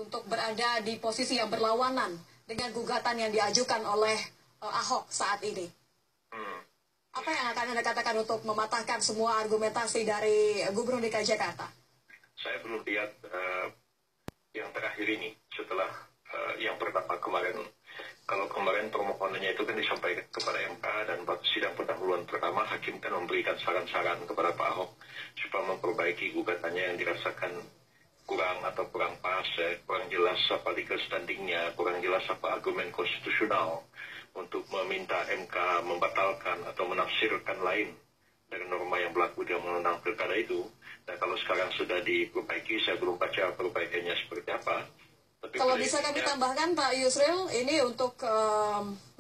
untuk berada di posisi yang berlawanan dengan gugatan yang diajukan oleh Ahok saat ini. Apa yang akan Anda katakan untuk mematahkan semua argumentasi dari Gubernur DKI Jakarta? Saya belum lihat yang terakhir ini setelah yang pertama kemarin. Kalau kemarin permohonannya itu kan disampaikan kepada MK dan sidang pendahuluan pertama hakim kan memberikan saran-saran kepada Pak Ahok supaya memperbaiki gugatannya yang dirasakan kurang atau kurang pas, kurang jelas apa legal standingnya, kurang jelas apa argumen konstitusional untuk meminta MK membatalkan atau menafsirkan lain dari norma yang berlaku di Undang-Undang Pilkada itu. Dan kalau sekarang sudah diperbaiki, saya belum baca perbaikannya seperti apa. Tapi kalau bisa kami tambahkan Pak Yusril, ini untuk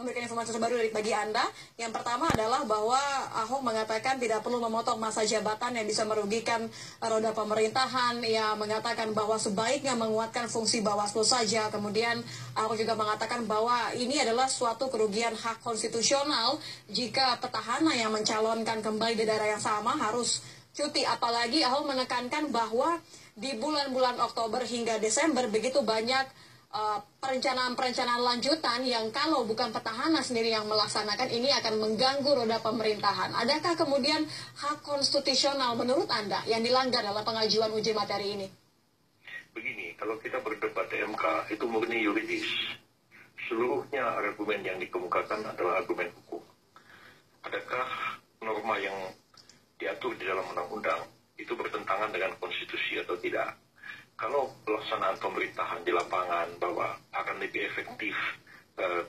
memberikan informasi terbaru bagi Anda. Yang pertama adalah bahwa Ahok mengatakan tidak perlu memotong masa jabatan yang bisa merugikan roda pemerintahan. Ia mengatakan bahwa sebaiknya menguatkan fungsi Bawaslu saja. Kemudian Ahok juga mengatakan bahwa ini adalah suatu kerugian hak konstitusional jika petahana yang mencalonkan kembali di daerah yang sama harus cuti. Apalagi Ahok menekankan bahwa di bulan-bulan Oktober hingga Desember begitu banyak perencanaan-perencanaan lanjutan yang kalau bukan petahana sendiri yang melaksanakan ini akan mengganggu roda pemerintahan. Adakah kemudian hak konstitusional menurut Anda yang dilanggar dalam pengajuan uji materi ini? Begini, kalau kita berdebat di MK itu murni yuridis. Seluruhnya argumen yang dikemukakan adalah argumen hukum. Adakah norma yang diatur di dalam undang-undang itu bertentangan dengan konstitusi atau tidak? Kalau pelaksanaan pemerintahan di lapangan bahwa akan lebih efektif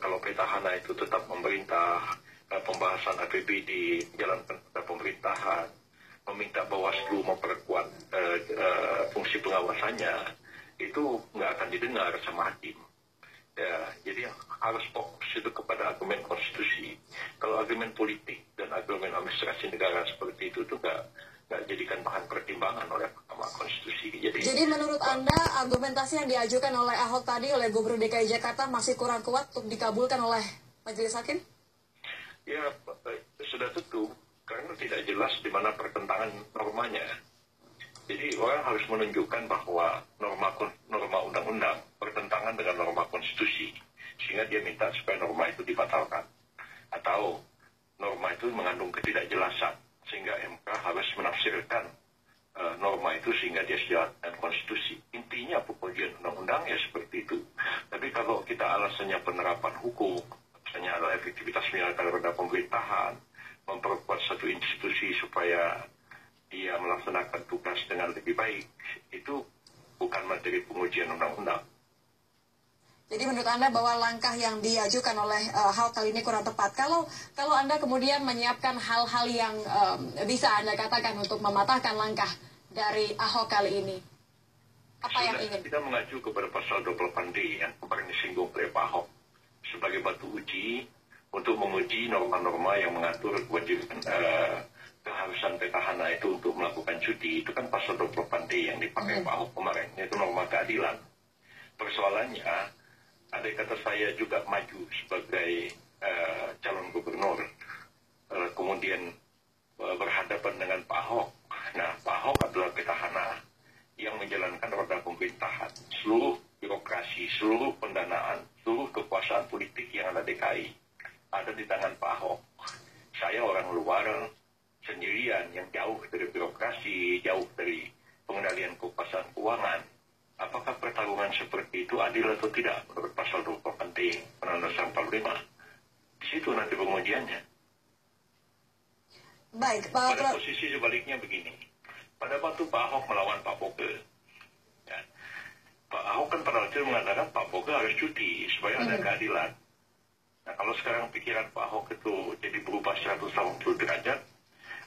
kalau petahana itu tetap memerintah, pembahasan APBD, jalankan pemerintahan, meminta Bawaslu memperkuat fungsi pengawasannya, itu nggak akan didengar sama hakim. Ya, jadi harus fokus itu kepada argumen konstitusi. Kalau argumen politik dan argumen administrasi negara seperti itu nggak jadikan bahan pertimbangan oleh Mahkamah Konstitusi. Jadi menurut Anda argumentasi yang diajukan oleh Ahok tadi oleh Gubernur DKI Jakarta masih kurang kuat untuk dikabulkan oleh Majelis Hakim? Ya, sudah tentu karena tidak jelas di mana pertentangan normanya. Jadi orang harus menunjukkan bahwa norma undang-undang bertentangan dengan norma konstitusi, sehingga dia minta supaya norma itu dibatalkan. Atau norma itu mengandung ketidakjelasan, sehingga MK harus menafsirkan norma itu sehingga dia sejalan dengan konstitusi. Intinya pengujian undang-undang ya seperti itu. Tapi kalau kita alasannya penerapan hukum, misalnya adalah efektivitas menjalankan roda pemerintahan, memperkuat satu institusi supaya dia melaksanakan tugas dengan lebih baik, itu bukan materi pengujian undang-undang. Jadi menurut Anda bahwa langkah yang diajukan oleh Ahok kali ini kurang tepat. Kalau Anda kemudian menyiapkan hal-hal yang bisa Anda katakan untuk mematahkan langkah dari Ahok kali ini, apa yang ingin? Kita mengacu kepada pasal 28D yang kemarin disinggung oleh Pak Ahok sebagai batu uji untuk menguji norma-norma yang mengatur kewajiban keharusan petahana itu untuk melakukan cuti. Itu kan pasal 28D yang dipakai Pak Ahok kemarin, yaitu norma keadilan. Persoalannya, andai kata saya juga maju sebagai calon gubernur, kemudian berhadapan dengan Pak Ahok. Nah, Pak Ahok adalah petahana yang menjalankan roda pemerintahan. Seluruh birokrasi, seluruh pendanaan, seluruh kekuasaan politik yang ada di DKI ada di tangan Pak Ahok. Saya orang luar, sendirian yang jauh dari birokrasi, jauh dari pengendalian kekuasaan keuangan. Apakah pertarungan seperti itu adil atau tidak menurut pasal 28D Undang-Undang 45? Di situ nanti pengujiannya. Baik, pada posisi sebaliknya begini. Pada waktu Pak Ahok melawan Pak Boke, ya, Pak Ahok kan pada waktu itu mengatakan Pak Boke harus cuti supaya ada keadilan. Nah, kalau sekarang pikiran Pak Ahok itu jadi berubah 180 derajat,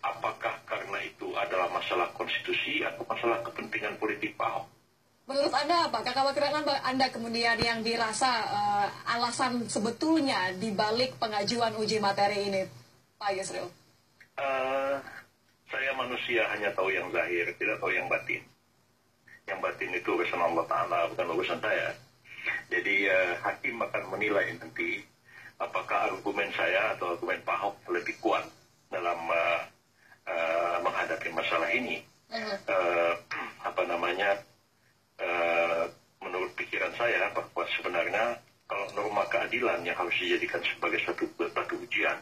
apakah karena itu adalah masalah konstitusi atau masalah kepentingan politik Pak Ahok? Menurut Anda apa? Kekhawatiran Anda kemudian yang dirasa alasan sebetulnya dibalik pengajuan uji materi ini, Pak Yusril? Saya manusia hanya tahu yang zahir, tidak tahu yang batin. Yang batin itu urusan Allah Ta'ala, bukan urusan saya. Jadi hakim akan menilai nanti apakah argumen saya atau argumen Pak Ahok lebih kuat dalam menghadapi masalah ini. Menurut pikiran saya bahwa sebenarnya kalau norma keadilan yang harus dijadikan sebagai satu batu ujian,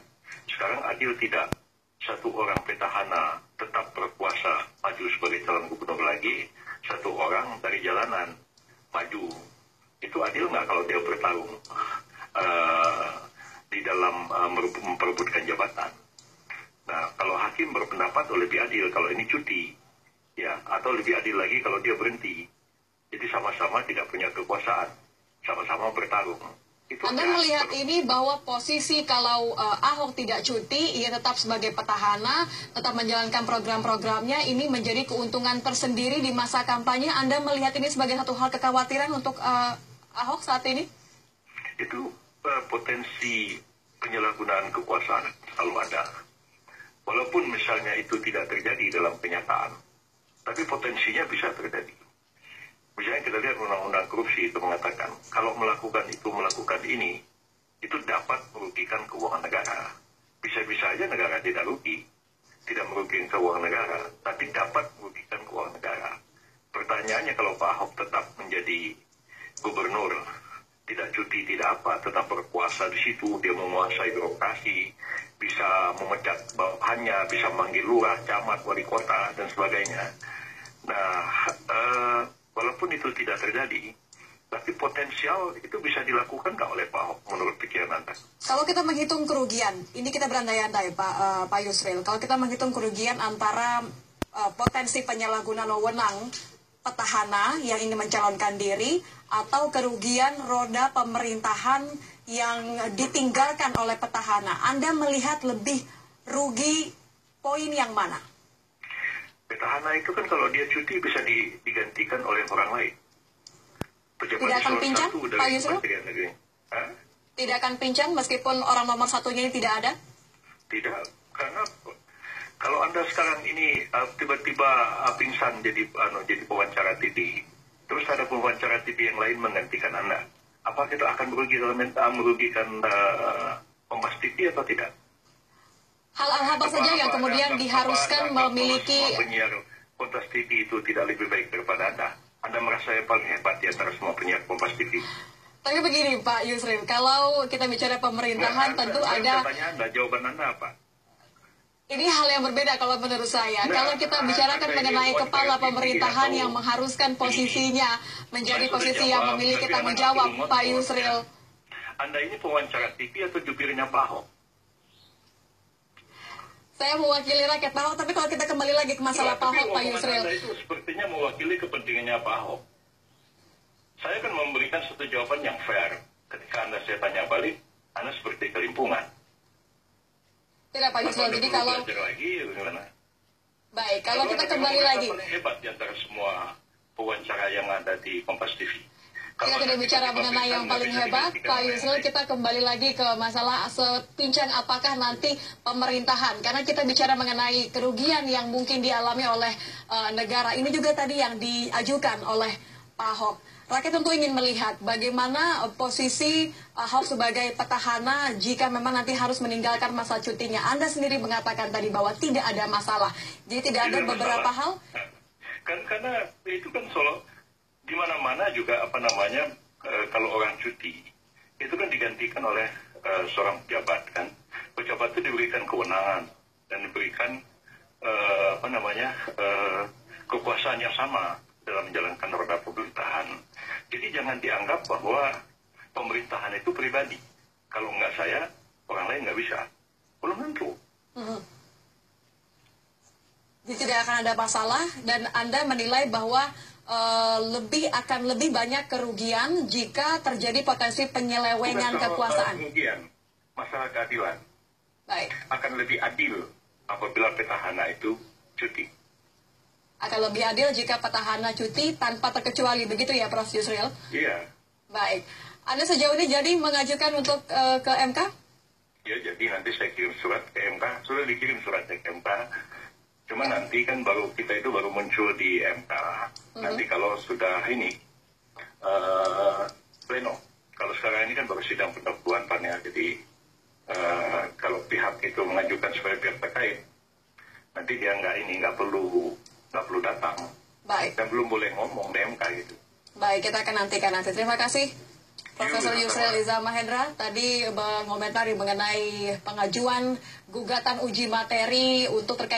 sekarang adil tidak satu orang petahana tetap berkuasa maju sebagai calon gubernur lagi, satu orang dari jalanan maju. Itu adil nggak kalau dia bertarung di dalam memperebutkan jabatan? Nah, kalau hakim berpendapat lebih adil kalau ini cuti, ya, atau lebih adil lagi kalau dia berhenti. Jadi sama-sama tidak punya kekuasaan, sama-sama bertarung. Itu Anda melihat ini bahwa posisi kalau Ahok tidak cuti, ia tetap sebagai petahana, tetap menjalankan program-programnya, ini menjadi keuntungan tersendiri di masa kampanye. Anda melihat ini sebagai satu hal kekhawatiran untuk Ahok saat ini? Itu potensi penyalahgunaan kekuasaan selalu ada. Walaupun misalnya itu tidak terjadi dalam kenyataan, tapi potensinya bisa terjadi. Misalnya kita lihat undang-undang korupsi itu mengatakan, kalau melakukan ini, itu dapat merugikan keuangan negara. Bisa-bisa aja negara tidak rugi, tidak merugikan keuangan negara, tapi dapat merugikan keuangan negara. Pertanyaannya kalau Pak Ahok tetap menjadi gubernur, tidak cuti, tidak apa, tetap berkuasa di situ, dia menguasai birokrasi, bisa memecat bawahannya, bisa manggil lurah, camat, wali kota, dan sebagainya. Nah, walaupun itu tidak terjadi, tapi potensial itu bisa dilakukan nggak oleh Pak Ahok menurut pikiran Anda? Kalau kita menghitung kerugian, ini kita berandai-andai Pak Yusril, kalau kita menghitung kerugian antara potensi penyalahgunaan wewenang petahana yang ingin mencalonkan diri, atau kerugian roda pemerintahan yang ditinggalkan oleh petahana, Anda melihat lebih rugi poin yang mana? Petahana itu kan kalau dia cuti bisa digantikan oleh orang lain. Pejabat Tidak akan pincang, Pak Yusril? Tidak akan pincang meskipun orang nomor satunya ini tidak ada? Tidak, karena kalau Anda sekarang ini tiba-tiba pingsan jadi pewawancara TV, terus ada pewawancara TV yang lain menggantikan Anda, apa kita akan merugikan Kompas TV atau tidak? Hal-hal apa saja yang kemudian diharuskan memiliki... Semua penyiar Kompas TV itu tidak lebih baik daripada Anda? Anda merasa yang paling hebat di antara semua penyiar Kompas TV? Tapi begini Pak Yusril, kalau kita bicara pemerintahan tentu ada... Anda, jawaban Anda apa? Ini hal yang berbeda kalau menurut saya. Kalau kita bicarakan mengenai kepala pemerintahan yang mengharuskan posisinya menjadi posisi yang memiliki tanggung jawab, Pak Yusril. Anda ini pewawancara TV atau jubirnya Pak Ahok? Saya mewakili rakyat Pak Ahok, tapi kalau kita kembali lagi ke masalah Pak Ahok, Pak Yusril. Anda itu sepertinya mewakili kepentingannya Pak Ahok. Saya akan memberikan satu jawaban yang fair. Ketika Anda saya tanya balik, Anda seperti kelimpungan. Tidak Pak Yusril, jadi kalau... Baik, kalau kita kembali lagi... Paling hebat di antara semua pewawancara yang ada di Kompas TV. Kita tidak bicara mengenai yang paling hebat, Pak Yusril, kita kembali lagi ke masalah sepincang apakah nanti pemerintahan. Karena kita bicara mengenai kerugian yang mungkin dialami oleh negara. Ini juga tadi yang diajukan oleh Pak Ahok. Rakyat tentu ingin melihat bagaimana posisi Ahok sebagai petahana jika memang nanti harus meninggalkan masa cutinya. Anda sendiri mengatakan tadi bahwa tidak ada masalah. Jadi tidak ada beberapa hal? Karena itu kan solo di mana-mana juga kalau orang cuti itu kan digantikan oleh seorang pejabat kan. Pejabat itu diberikan kewenangan dan diberikan kekuasaan yang sama dalam menjalankan roda pemerintahan. Jadi jangan dianggap bahwa pemerintahan itu pribadi. Kalau nggak saya, orang lain nggak bisa. Belum tentu. Jadi tidak akan ada masalah dan Anda menilai bahwa akan lebih banyak kerugian jika terjadi potensi penyelewengan kekuasaan. Kerugian, masalah keadilan. Baik. Akan lebih adil apabila petahana itu cuti. Akan lebih adil jika petahana cuti tanpa terkecuali, begitu ya Prof. Yusril? Iya. Baik. Anda sejauh ini jadi mengajukan untuk ke MK? Ya, jadi nanti saya kirim surat ke MK. Sudah dikirim suratnya ke MK. Cuma nanti kan kita itu baru muncul di MK. Nanti kalau sudah ini, pleno. Kalau sekarang ini kan baru sidang pendahuluan Pan ya. Jadi kalau pihak itu mengajukan sebagai pihak terkait, nanti dia nggak perlu datang. Baik. Dan belum boleh ngomong di MK gitu. Baik, kita akan nantikan nanti. Terima kasih Profesor Yusril Iza Mahendra tadi mengomentari mengenai pengajuan gugatan uji materi untuk terkait